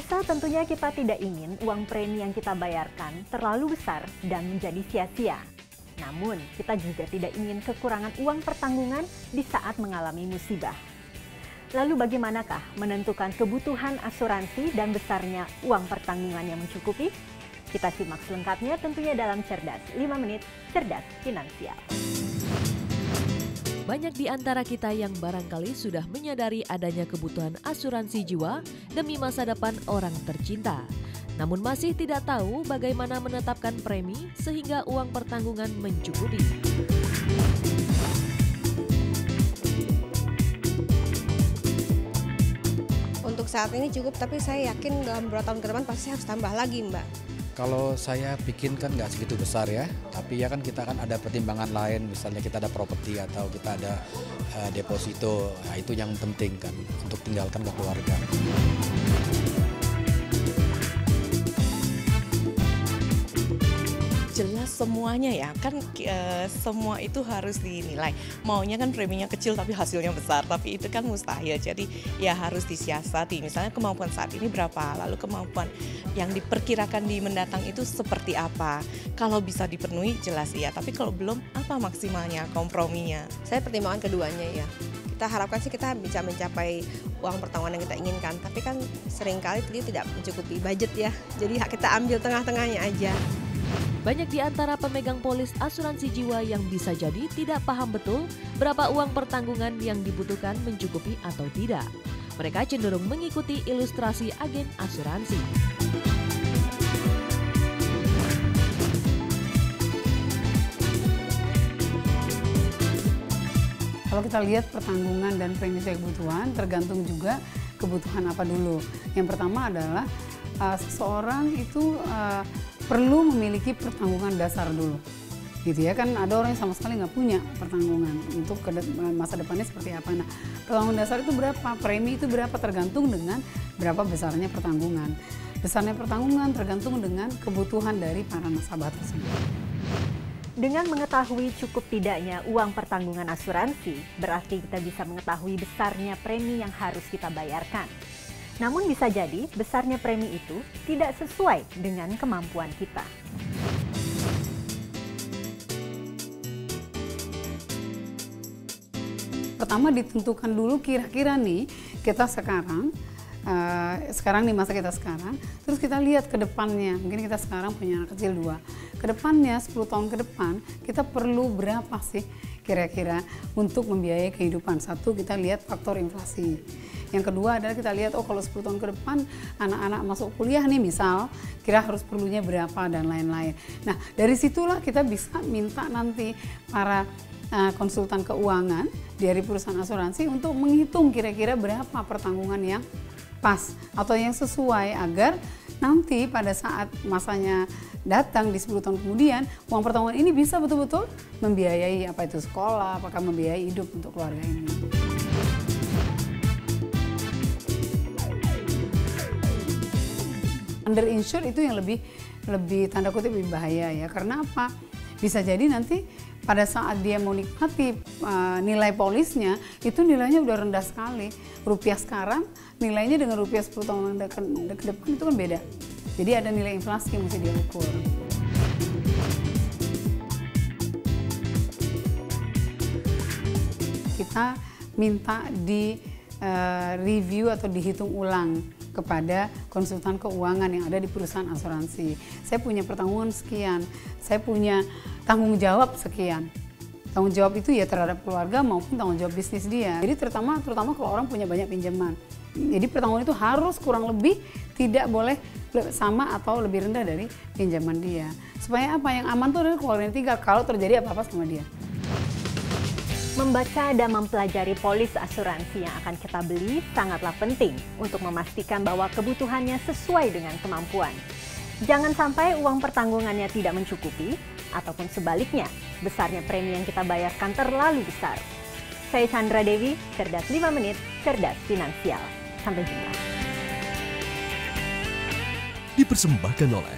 Pemirsa, tentunya kita tidak ingin uang premi yang kita bayarkan terlalu besar dan menjadi sia-sia. Namun, kita juga tidak ingin kekurangan uang pertanggungan di saat mengalami musibah. Lalu bagaimanakah menentukan kebutuhan asuransi dan besarnya uang pertanggungan yang mencukupi? Kita simak selengkapnya tentunya dalam Cerdas 5 Menit Cerdas Finansial. Banyak di antara kita yang barangkali sudah menyadari adanya kebutuhan asuransi jiwa demi masa depan orang tercinta. Namun masih tidak tahu bagaimana menetapkan premi sehingga uang pertanggungan mencukupi. Untuk saat ini cukup, tapi saya yakin dalam beberapa tahun ke depan pasti harus tambah lagi, Mbak. Kalau saya bikin kan nggak segitu besar ya, tapi ya kan kita kan ada pertimbangan lain, misalnya kita ada properti atau kita ada deposito, nah itu yang penting kan untuk tinggalkan ke keluarga. Jelas semuanya ya, kan semua itu harus dinilai. Maunya kan preminya kecil tapi hasilnya besar, tapi itu kan mustahil. Jadi ya harus disiasati, misalnya kemampuan saat ini berapa, lalu kemampuan yang diperkirakan di mendatang itu seperti apa. Kalau bisa dipenuhi jelas iya, tapi kalau belum apa maksimalnya, komprominya. Saya pertimbangan keduanya ya. Kita harapkan sih kita bisa mencapai uang pertanggungan yang kita inginkan, tapi kan seringkali dia tidak mencukupi budget ya. Jadi kita ambil tengah-tengahnya aja. Banyak di antara pemegang polis asuransi jiwa yang bisa jadi tidak paham betul berapa uang pertanggungan yang dibutuhkan mencukupi atau tidak. Mereka cenderung mengikuti ilustrasi agen asuransi. Kalau kita lihat pertanggungan dan premi sesuai kebutuhan, tergantung juga kebutuhan apa dulu. Yang pertama adalah seseorang itu perlu memiliki pertanggungan dasar dulu, gitu ya kan. Ada orang yang sama sekali nggak punya pertanggungan untuk masa depannya seperti apa. Nah, pertanggungan dasar itu berapa, premi itu berapa, tergantung dengan berapa besarnya pertanggungan. Besarnya pertanggungan tergantung dengan kebutuhan dari para nasabah tersebut. Dengan mengetahui cukup tidaknya uang pertanggungan asuransi, berarti kita bisa mengetahui besarnya premi yang harus kita bayarkan. Namun bisa jadi besarnya premi itu tidak sesuai dengan kemampuan kita. Pertama ditentukan dulu kira-kira nih kita sekarang di masa kita sekarang, terus kita lihat ke depannya. Mungkin kita sekarang punya anak kecil 2. Ke depannya 10 tahun ke depan kita perlu berapa sih kira-kira untuk membiayai kehidupan. Satu, kita lihat faktor inflasi. Yang kedua adalah kita lihat, kalau 10 tahun ke depan anak-anak masuk kuliah nih misal, kira harus perlunya berapa dan lain-lain. Nah, dari situlah kita bisa minta nanti para konsultan keuangan dari perusahaan asuransi untuk menghitung kira-kira berapa pertanggungan yang pas atau yang sesuai, agar nanti pada saat masanya datang di 10 tahun kemudian, uang pertanggungan ini bisa betul-betul membiayai apa itu sekolah, apakah membiayai hidup untuk keluarga ini. Underinsured itu yang lebih tanda kutip lebih bahaya ya. Karena apa? Bisa jadi nanti pada saat dia mau nikmati nilai polisnya, itu nilainya udah rendah sekali. Rupiah sekarang nilainya dengan rupiah 10 tahun ke depan itu kan beda. Jadi ada nilai inflasi yang mesti dia ukur. Kita minta di review atau dihitung ulang kepada konsultan keuangan yang ada di perusahaan asuransi. Saya punya pertanggungan sekian, saya punya tanggung jawab sekian. Tanggung jawab itu ya terhadap keluarga maupun tanggung jawab bisnis dia. Jadi terutama kalau orang punya banyak pinjaman. Jadi pertanggungan itu harus kurang lebih tidak boleh sama atau lebih rendah dari pinjaman dia. Supaya apa? Yang aman tuh adalah keluarganya 3 kalau terjadi apa-apa sama dia. Membaca dan mempelajari polis asuransi yang akan kita beli sangatlah penting untuk memastikan bahwa kebutuhannya sesuai dengan kemampuan. Jangan sampai uang pertanggungannya tidak mencukupi, ataupun sebaliknya, besarnya premi yang kita bayarkan terlalu besar. Saya Chandra Dewi, Cerdas 5 Menit, Cerdas Finansial. Sampai jumpa. Dipersembahkan oleh